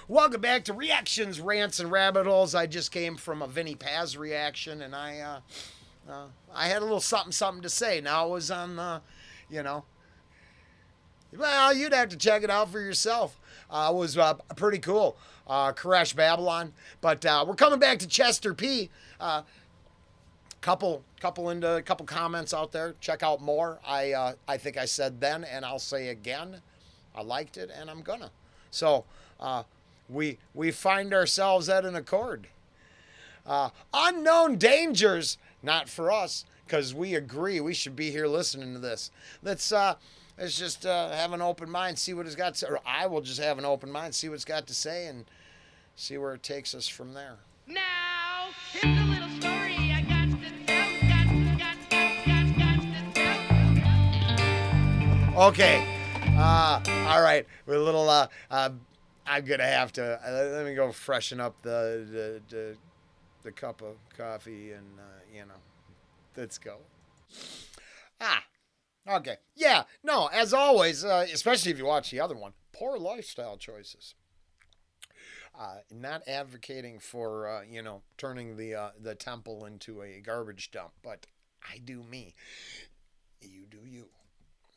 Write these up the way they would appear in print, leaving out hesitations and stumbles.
Welcome back to Reactions, Rants, and Rabbit Holes. I just came from a Vinny Paz reaction, and I had a little something to say. Now it was on, you know, well, you'd have to check it out for yourself. It was pretty cool. Crash Babylon. But we're coming back to Chester P. Couple comments out there. Check out more. I think I said then, and I'll say again. I liked it, and I'm gonna. So we find ourselves at an accord. Unknown dangers, not for us, because we agree we should be here listening to this. Let's just have an open mind, see what it's got to say, or I will just have an open mind, see what it's got to say, and see where it takes us from there. Now, here's a little story I got to tell. Okay. All right. We're a little. I'm gonna have to. Let me go freshen up the cup of coffee, and let's go. Okay. Yeah. No. As always, especially if you watch the other one, poor lifestyle choices. Not advocating for turning the temple into a garbage dump, but I do me. You do you.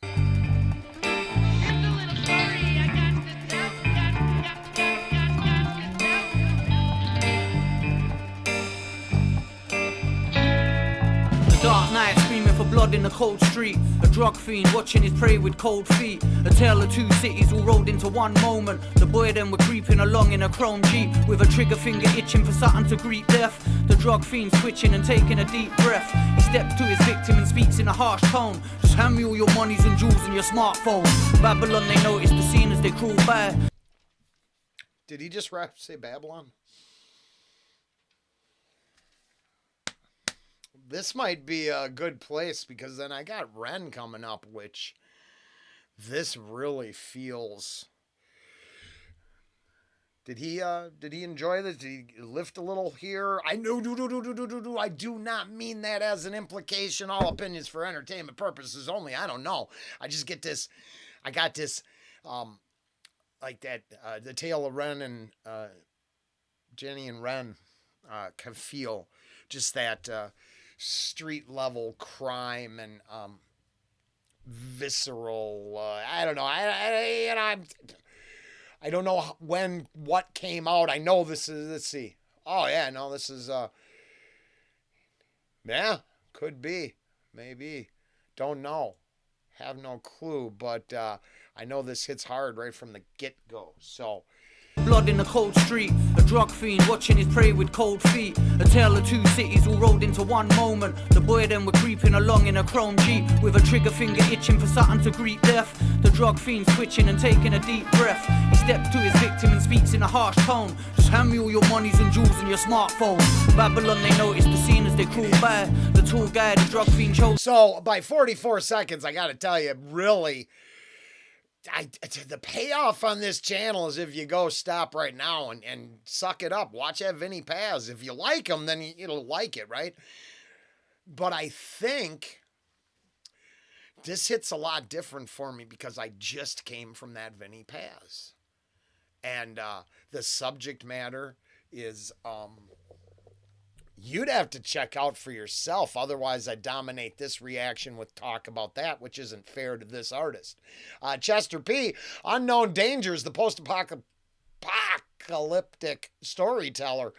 Here's a little story I got to tell. A dark night screaming for blood in the cold street. A drug fiend watching his prey with cold feet. A tale of two cities all rolled into one moment. The boy then were creeping along in a chrome jeep, with a trigger finger itching for something to greet death. The drug fiend twitching and taking a deep breath. He steps to his victim and speaks in a harsh tone. Just hand me all your monies and jewels and your smartphone. Babylon, they notice the scene as they crawl by. Did he just say Babylon? This might be a good place, because then I got Ren coming up, which this really feels. Did he enjoy this? Did he lift a little here? I know. I do not mean that as an implication. All opinions for entertainment purposes only. I don't know. I just get this. I got this, like that. The tale of Ren and Jenny and Ren can feel just that. Street level crime and visceral. I don't know. I don't know what came out. I know this is. Let's see. Oh yeah, no, this is. Yeah, could be, maybe. Don't know. Have no clue. But I know this hits hard right from the get go. So. Blood in a cold street, a drug fiend watching his prey with cold feet. A tale of two cities all rolled into one moment. The boy then were creeping along in a chrome jeep, with a trigger finger itching for something to greet death. The drug fiend's twitching and taking a deep breath. He steps to his victim and speaks in a harsh tone. Just hand me all your monies and jewels and your smartphone. Babylon, they notice the scene as they crawl by. The tall guy, the drug fiend chose. So by 44 seconds, I gotta tell you, really, the payoff on this channel is if you go stop right now and suck it up. Watch that Vinny Paz. If you like him, then you'll like it, right? But I think this hits a lot different for me because I just came from that Vinny Paz. And the subject matter is... you'd have to check out for yourself. Otherwise, I dominate this reaction with talk about that, which isn't fair to this artist. Chester P. Unknown Dangers, the post-apocalyptic storyteller.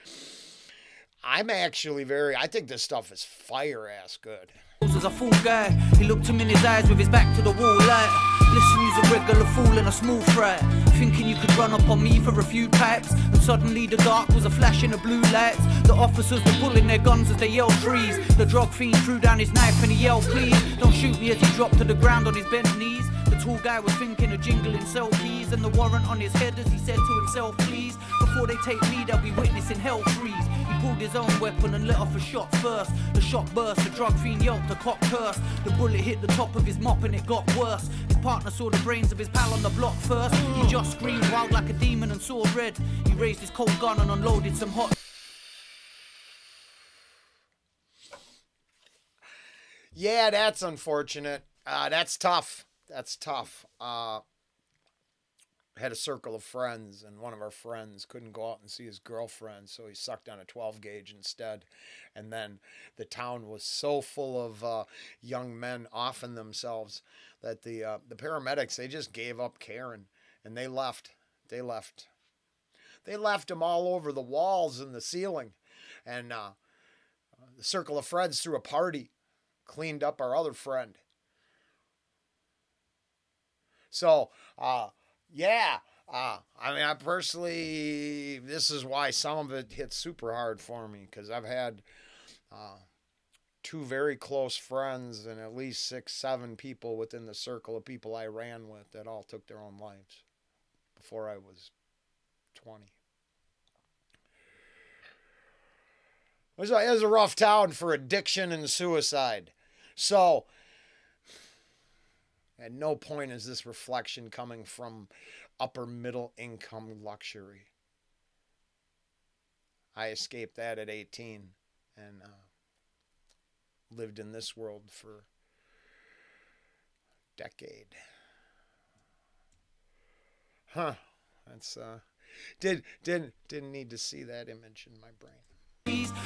I think this stuff is fire-ass good. As a fool guy, he looked him in his eyes with his back to the wall like, listen, you's a regular fool and a small fry, thinking you could run up on me for a few pipes. And suddenly the dark was a flashing of blue lights. The officers were pulling their guns as they yelled freeze. The drug fiend threw down his knife and he yelled please. Don't shoot me, as he dropped to the ground on his bent knees. The tall guy was thinking of jingling cell keys and the warrant on his head as he said to himself, please, before they take me they'll be witnessing hell freeze. He pulled his own weapon and let off a shot first. The shot burst, the drug fiend yelped, the cop cursed. The bullet hit the top of his mop and it got worse. His partner saw the brains of his pal on the block first. He just screamed wild like a demon and saw red. He raised his cold gun and unloaded some hot... Yeah, that's unfortunate. That's tough. That's tough. had a circle of friends, and one of our friends couldn't go out and see his girlfriend, so he sucked on a 12 gauge instead. And then the town was so full of young men offing themselves that the paramedics, they just gave up caring, and they left. They left. They left them all over the walls and the ceiling. And the circle of friends threw a party, cleaned up our other friend. So, yeah. I mean, I personally, this is why some of it hit super hard for me, because I've had two very close friends and at least 6, 7 people within the circle of people I ran with that all took their own lives before I was 20. It was a rough town for addiction and suicide. So, at no point is this reflection coming from upper middle income luxury. I escaped that at 18 and lived in this world for a decade. Huh. That's didn't need to see that image in my brain.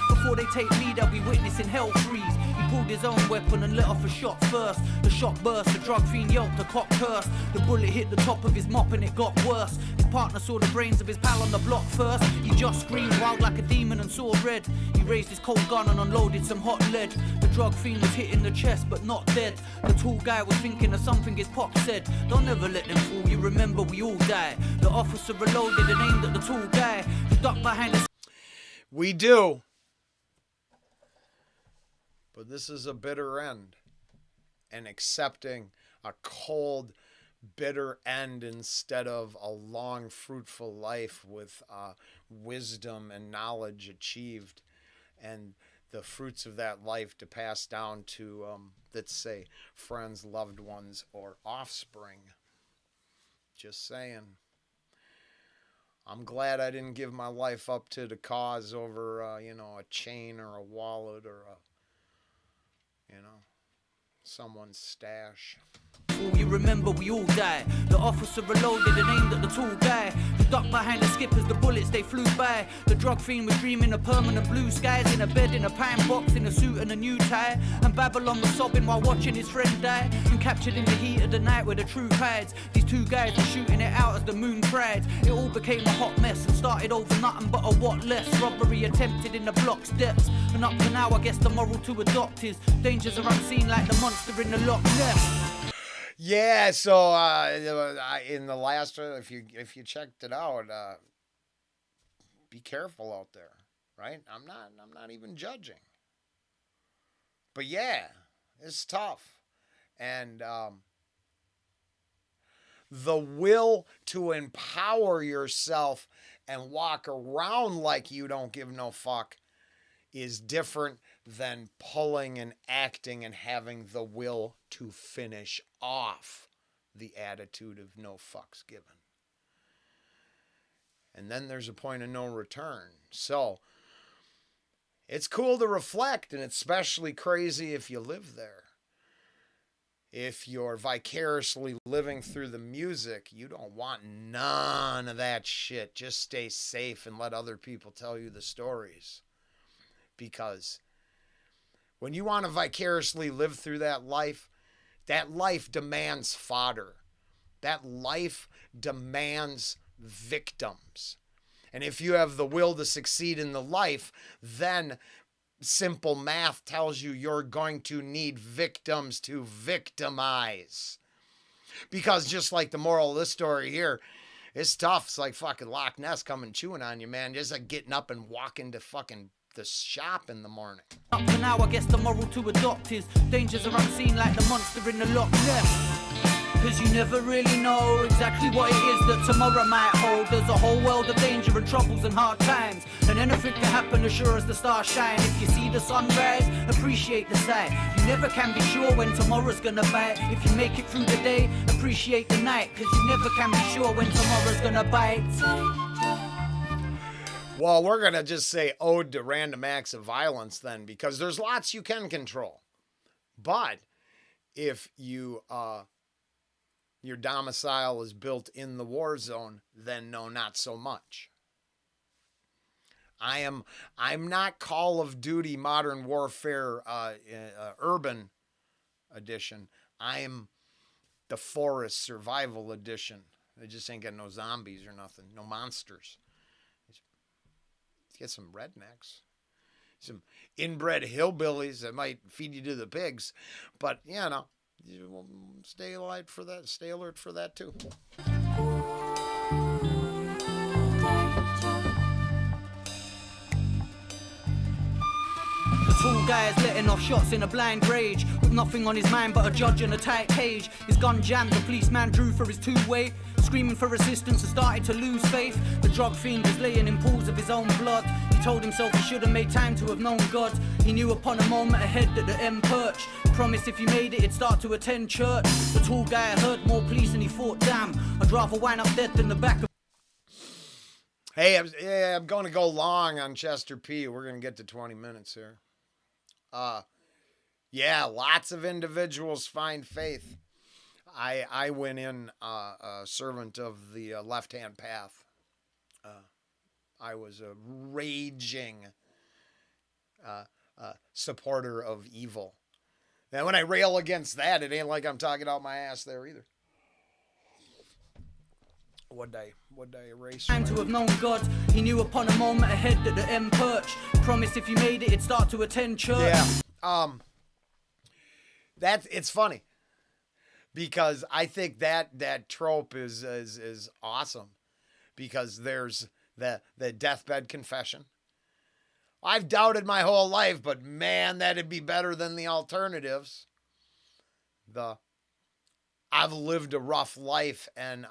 Before they take me, they'll be witnessing hell freeze. He pulled his own weapon and let off a shot first. The shot burst, the drug fiend yelped, the cop cursed. The bullet hit the top of his mop and it got worse. His partner saw the brains of his pal on the block first. He just screamed wild like a demon and saw red. He raised his cold gun and unloaded some hot lead. The drug fiend was hit in the chest but not dead. The tall guy was thinking of something his pop said. Don't ever let them fool you, remember we all die. The officer reloaded and aimed at the tall guy. He ducked behind the... We do. But this is a bitter end. And accepting a cold, bitter end instead of a long, fruitful life with wisdom and knowledge achieved. And the fruits of that life to pass down to, let's say, friends, loved ones, or offspring. Just saying. I'm glad I didn't give my life up to the cause over, a chain or a wallet or someone's stash. You remember we all die. The officer reloaded and aimed at the tall guy. He ducked behind the skip as the bullets they flew by. The drug fiend was dreaming of permanent blue skies. In a bed in a pine box, in a suit and a new tie. And Babylon was sobbing while watching his friend die. And captured in the heat of the night where the truth hides. These two guys were shooting it out as the moon cried. It all became a hot mess and started over nothing but a what less. Robbery attempted in the block's depths. And up to now I guess the moral to adopt is dangers are unseen like the monster in the Loch Ness. Yeah, so in the last, if you checked it out, be careful out there, right? I'm not even judging, but yeah, it's tough, and the will to empower yourself and walk around like you don't give no fuck is different than pulling and acting and having the will to finish off the attitude of no fucks given. And then there's a point of no return. So it's cool to reflect, and it's especially crazy if you live there. If you're vicariously living through the music, you don't want none of that shit. Just stay safe and let other people tell you the stories. Because when you want to vicariously live through that life demands fodder. That life demands victims. And if you have the will to succeed in the life, then simple math tells you you're going to need victims to victimize. Because just like the moral of this story here, it's tough. It's like fucking Loch Ness coming chewing on you, man. Just like getting up and walking to fucking the shop in the morning. Up to now I guess the moral to adopt is dangers are unseen like the monster in the Loch Ness. Cause you never really know exactly what it is that tomorrow might hold. There's a whole world of danger and troubles and hard times, and anything can happen as sure as the stars shine. If you see the sunrise, appreciate the sight. You never can be sure when tomorrow's gonna bite. If you make it through the day, appreciate the night. Cause you never can be sure when tomorrow's gonna bite. Well, we're going to just say ode to random acts of violence then, because there's lots you can control. But if you your domicile is built in the war zone, then no, not so much. I'm not Call of Duty Modern Warfare Urban Edition. I'm the Forest Survival Edition. They just ain't got no zombies or nothing, no monsters. Get some rednecks, some inbred hillbillies that might feed you to the pigs, but you know, you stay alert for that. Stay alert for that too. The tall guy is letting off shots in a blind rage, with nothing on his mind but a judge and a tight cage. His gun jammed, the policeman drew for his two-way, screaming for assistance and started to lose faith. The drug fiend was laying in pools of his own blood. He told himself he should have made time to have known God. He knew upon a moment ahead that the end perch. He promised if he made it, he'd start to attend church. The tall guy heard more police and he thought, damn, I'd rather wind up dead than the back of... Hey, I'm going to go long on Chester P. We're going to get to 20 minutes here. Yeah, lots of individuals find faith. I went in a servant of the left-hand path. I was a raging supporter of evil. And when I rail against that, it ain't like I'm talking out my ass there either. What'd I erase? Time to have known God. He knew upon a moment ahead that the end perch. Promised if he made it, he'd start to attend church. Yeah. It's funny because I think that trope is awesome because there's the deathbed confession. I've doubted my whole life, but man, that'd be better than the alternatives. I've lived a rough life and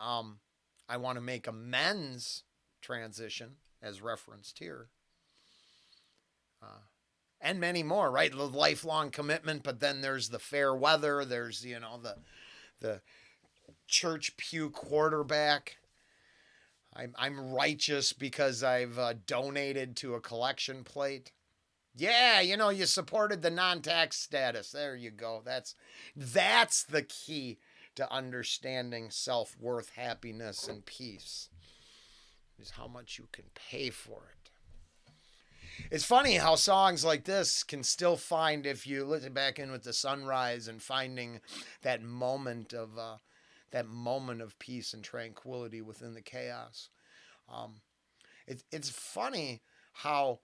I want to make amends transition as referenced here. And many more, right? The lifelong commitment, but then there's the fair weather. There's, the church pew quarterback. I'm righteous because I've donated to a collection plate. Yeah, you supported the non-tax status. There you go. That's the key to understanding self-worth, happiness, and peace. Is how much you can pay for it. It's funny how songs like this can still find, if you listen back in with the sunrise and finding that moment of peace and tranquility within the chaos. It's funny how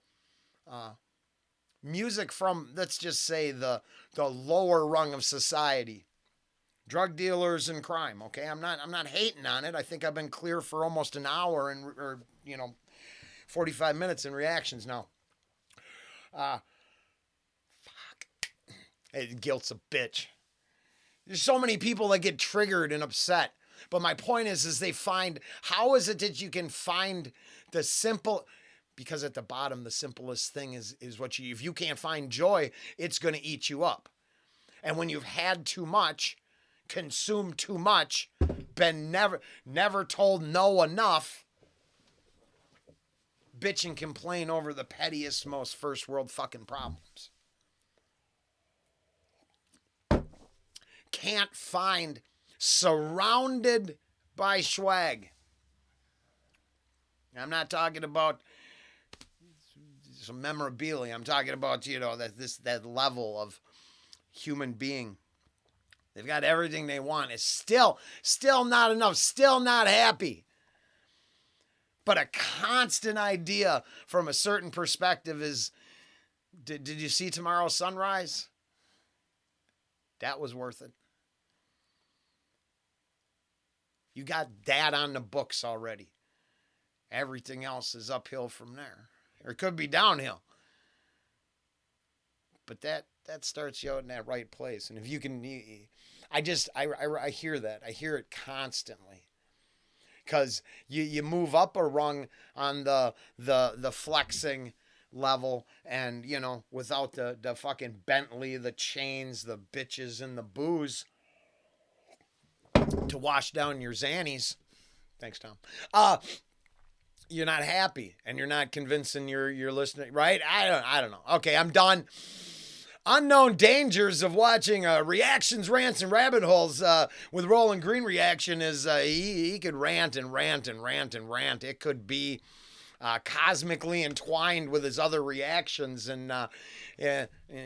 music from, let's just say, the lower rung of society, drug dealers and crime. Okay, I'm not hating on it. I think I've been clear for almost an hour or 45 minutes in reactions now. Fuck. Hey, guilt's a bitch. There's so many people that get triggered and upset. But my point is they find, how is it that you can find the simple, because at the bottom, the simplest thing is what if you can't find joy, it's going to eat you up. And when you've had too much, consumed too much, been never told no enough, bitch and complain over the pettiest, most first world fucking problems. Can't find, surrounded by swag. I'm not talking about some memorabilia. I'm talking about, that level of human being. They've got everything they want. It's still not enough, still not happy. But a constant idea from a certain perspective is, did you see tomorrow's sunrise? That was worth it. You got that on the books already. Everything else is uphill from there. Or it could be downhill. But that starts you out in that right place. And if you can, I hear that. I hear it constantly. Because you move up a rung on the flexing level and, without the fucking Bentley, the chains, the bitches, and the booze to wash down your Xannies. Thanks, Tom. You're not happy and you're not convincing your listener, right? I don't know. Okay, I'm done. unknown dangers of watching reactions, rants, and rabbit holes with Rolling Green reaction is he could rant and rant and rant and rant. It could be cosmically entwined with his other reactions, and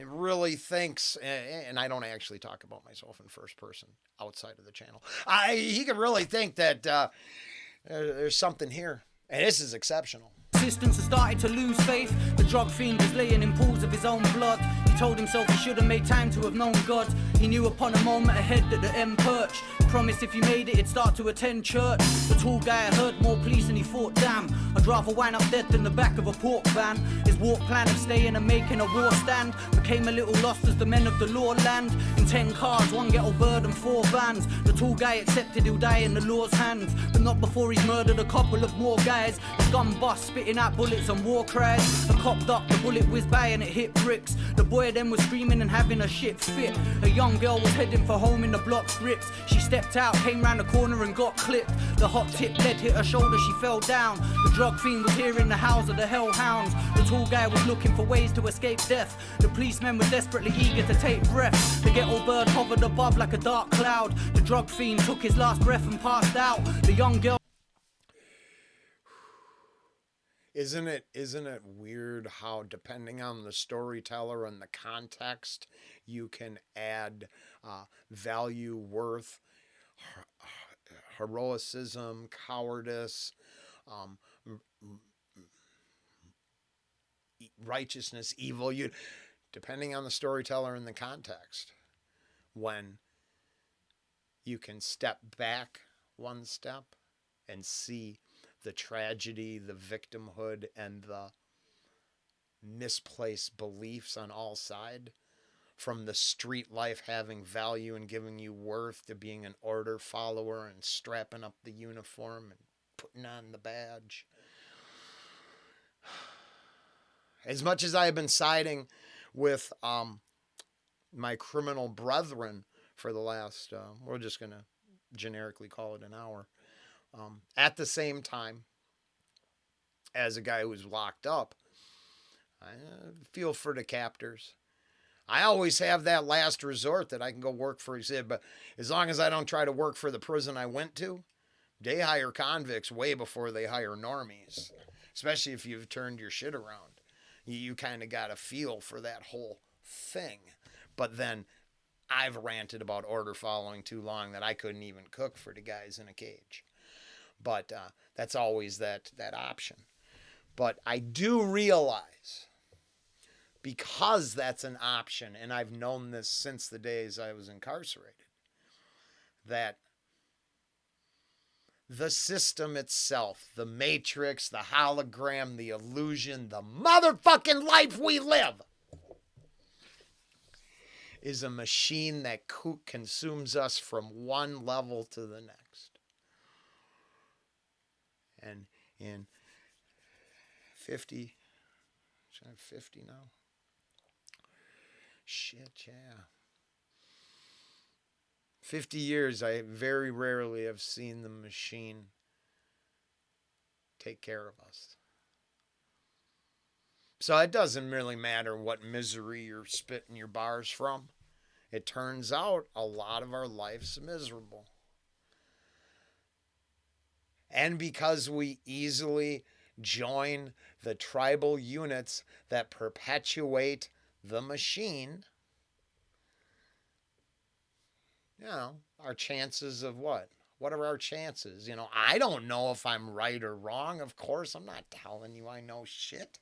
really thinks, and I don't actually talk about myself in first person outside of the channel. He could really think that there's something here, and this is exceptional. Assistants are starting to lose faith. The drug fiend was laying in pools of his own blood. He told himself he should have made time to have known God. He knew upon a moment ahead that the M perch promised if he made it, he'd start to attend church. The tall guy had heard more police and he thought, damn, I'd rather wind up dead than the back of a pork van. His walk plan of staying and making a war stand became a little lost as the men of the law land. In 10 cars, 1 ghetto bird and 4 vans. The tall guy accepted he'll die in the law's hands, but not before he's murdered a couple of more guys. His gun bust, spitting out bullets and war cries. A cop ducked, the bullet whizzed by and it hit bricks. The boy then was screaming and having a shit fit. A young girl was heading for home in the block strips. She stepped out, came round the corner and got clipped. The hot tip lead hit her shoulder, she fell down. The drug fiend was here in the house of the hellhounds. The tall guy was looking for ways to escape death. The policemen were desperately eager to take breath. The ghetto bird hovered above like a dark cloud. The drug fiend took his last breath and passed out. The young girl... Isn't it weird how, depending on the storyteller and the context, you can add value, worth, heroicism, cowardice, righteousness, evil. Depending on the storyteller and the context, when you can step back one step and see the tragedy, the victimhood, and the misplaced beliefs on all sides, from the street life having value and giving you worth to being an order follower and strapping up the uniform and putting on the badge. As much as I have been siding with my criminal brethren for the last, we're just going to generically call it an hour, at the same time, as a guy who's locked up, I feel for the captors. I always have that last resort that I can go work for exhibit, but as long as I don't try to work for the prison I went to, they hire convicts way before they hire normies, especially if you've turned your shit around. You kind of got a feel for that whole thing. But then I've ranted about order following too long that I couldn't even cook for the guys in a cage. But that's always that option. But I do realize, because that's an option, and I've known this since the days I was incarcerated, that the system itself, the matrix, the hologram, the illusion, the motherfucking life we live, is a machine that consumes us from one level to the next. And in 50 now? Shit, yeah. 50 years, I very rarely have seen the machine take care of us. So it doesn't really matter what misery you're spitting your bars from. It turns out a lot of our life's miserable. And because we easily join the tribal units that perpetuate the machine, you know, our chances of what? What are our chances? You know, I don't know if I'm right or wrong. Of course, I'm not telling you I know shit.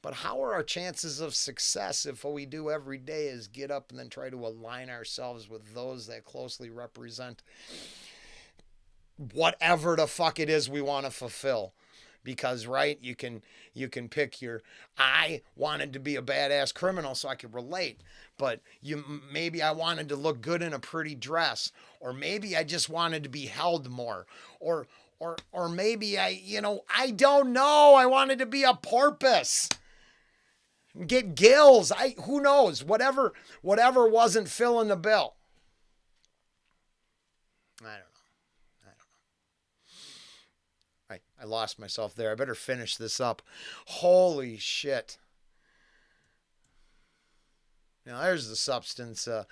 But how are our chances of success if what we do every day is get up and then try to align ourselves with those that closely represent whatever the fuck it is we want to fulfill? Because, right, you can pick your, I wanted to be a badass criminal so I could relate, but maybe I wanted to look good in a pretty dress, or maybe I just wanted to be held more, or maybe I don't know, I wanted to be a porpoise, get gills, who knows, whatever wasn't filling the bill. I don't know. I lost myself there. I better finish this up. Holy shit. Now there's the substance a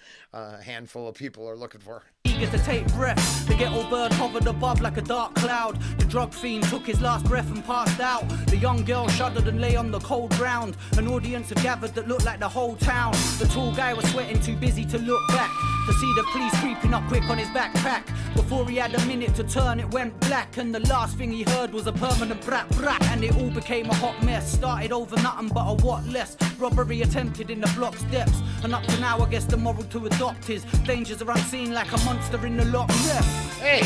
handful of people are looking for. Eager to take breath, the ghetto bird hovered above like a dark cloud. The drug fiend took his last breath and passed out. The young girl shuddered and lay on the cold ground. An audience had gathered that looked like the whole town. The tall guy was sweating, too busy to look back, to see the police creeping up quick on his backpack. Before he had a minute to turn, it went black, and the last thing he heard was a permanent brat brat. And it all became a hot mess, started over nothing but a what less. Robbery attempted in the block's depths, and up to now I guess the moral to adopt is dangers are unseen like a monster in the Loch Ness. Hey,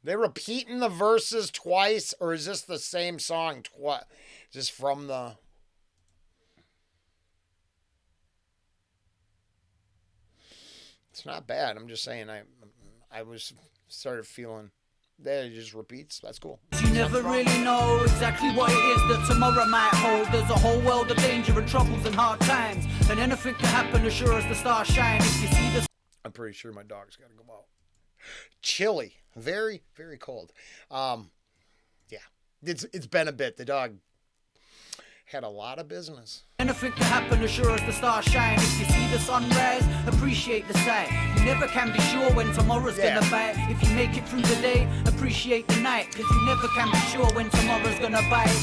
they repeating the verses twice, or is this the same song twice? Just from the... It's not bad. I'm just saying I was started feeling that it just repeats. That's cool. You never really know exactly what it is that tomorrow might hold. There's a whole world of danger and troubles and hard times, and anything can happen as sure as the stars shine. If you see the... I'm pretty sure my dog's got to go out. Chilly. Very, very cold. Yeah. It's been a bit. The dog had a lot of business. Anything can happen as sure as the stars shine. If you see the sunrise, appreciate the sight. You never can be sure when tomorrow's gonna bite. If you make it through the day, appreciate the night. Cause you never can be sure when tomorrow's gonna bite.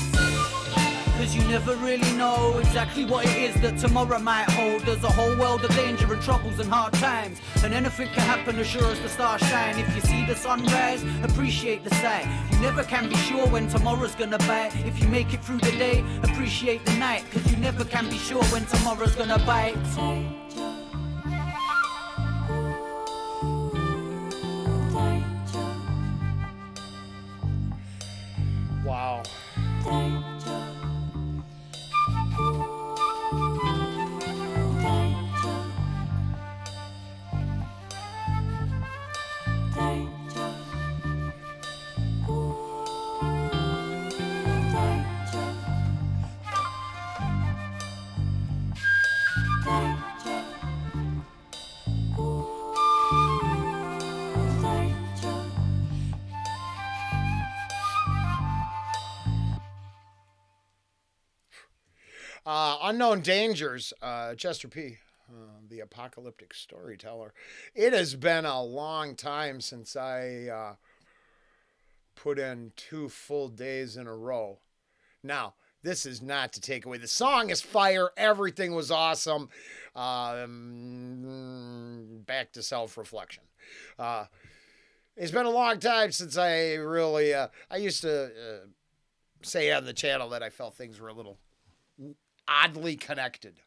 Cause you never really know exactly what it is that tomorrow might hold. There's a whole world of danger and troubles and hard times, and anything can happen as sure as the stars shine. If you see the sunrise, appreciate the sight. You never can be sure when tomorrow's gonna bite. If you make it through the day, appreciate the night. Cause you never can be sure when tomorrow's gonna bite. Wow. Unknown Dangers, Chester P., the apocalyptic storyteller. It has been a long time since I put in 2 full days in a row. Now, this is not to take away. The song is fire. Everything was awesome. Back to self-reflection. It's been a long time since I really... I used to say on the channel that I felt things were a little oddly connected,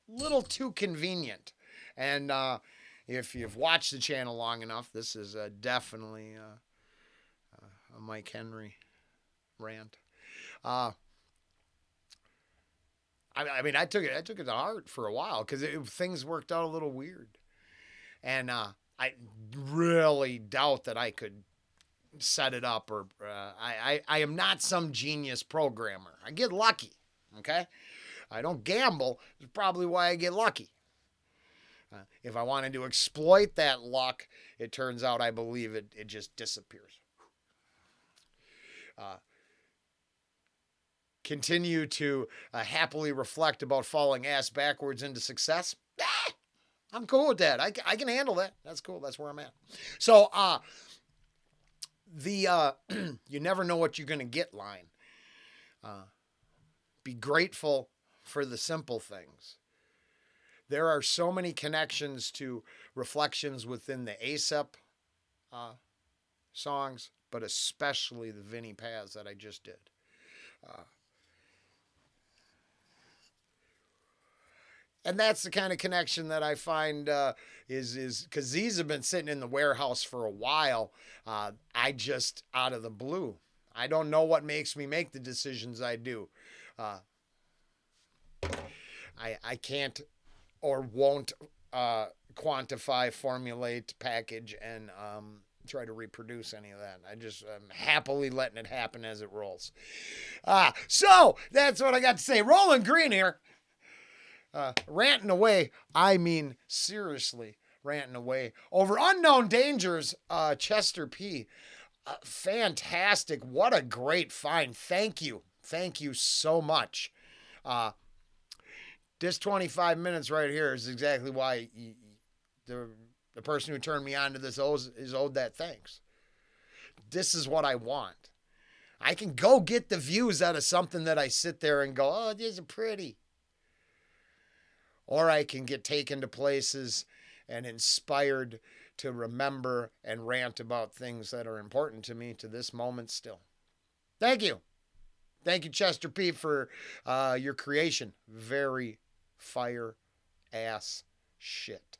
little too convenient. And if you've watched the channel long enough, this is definitely a Mike Henry rant. I mean, I took it to heart for a while because things worked out a little weird, and I really doubt that I could set it up, or I am not some genius programmer. I get lucky. Okay, I don't gamble. That's probably why I get lucky. If I wanted to exploit that luck, it turns out I believe it just disappears. Continue to happily reflect about falling ass backwards into success. I'm cool with that. I can handle that. That's cool. That's where I'm at. So the you never know what you're going to get line. Be grateful for the simple things. There are so many connections to reflections within the ASAP songs, but especially the Vinnie Paz that I just did. And that's the kind of connection that I find is because these have been sitting in the warehouse for a while. I just, out of the blue, I don't know what makes me make the decisions I do. I can't or won't quantify, formulate, package, and try to reproduce any of that. I'm happily letting it happen as it rolls. So that's what I got to say. Rolling Green here. Ranting away. I mean, seriously, ranting away over Unknown Dangers. Chester P. Fantastic. What a great find. Thank you. Thank you so much. This 25 minutes right here is exactly why the person who turned me on to this is owed that thanks. This is what I want. I can go get the views out of something that I sit there and go, oh, these are pretty. Or I can get taken to places and inspired to remember and rant about things that are important to me to this moment still. Thank you. Thank you, Chester P, for your creation. Very fire ass shit.